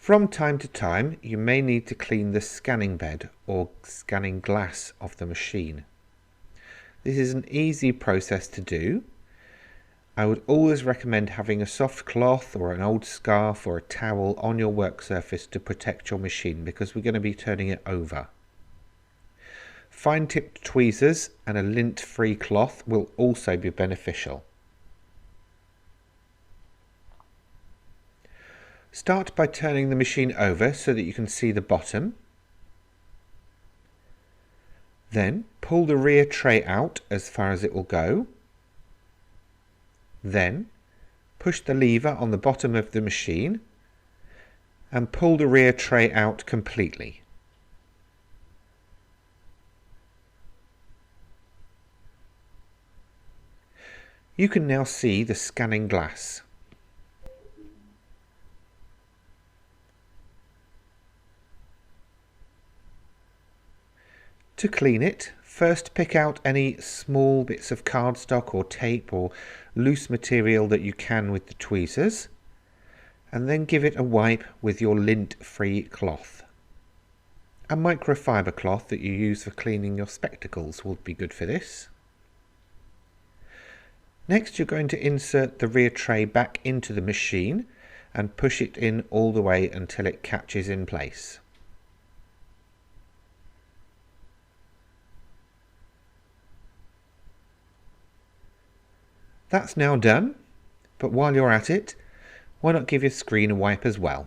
From time to time, you may need to clean the scanning bed or scanning glass of the machine. This is an easy process to do. I would always recommend having a soft cloth or an old scarf or a towel on your work surface to protect your machine because we're going to be turning it over. Fine-tipped tweezers and a lint-free cloth will also be beneficial. Start by turning the machine over so that you can see the bottom. Then pull the rear tray out as far as it will go. Then push the lever on the bottom of the machine and pull the rear tray out completely. You can now see the scanning glass. To clean it, first pick out any small bits of cardstock or tape or loose material that you can with the tweezers, and then give it a wipe with your lint-free cloth. A microfiber cloth that you use for cleaning your spectacles will be good for this. Next, you're going to insert the rear tray back into the machine and push it in all the way until it catches in place. That's now done, but while you're at it, why not give your screen a wipe as well?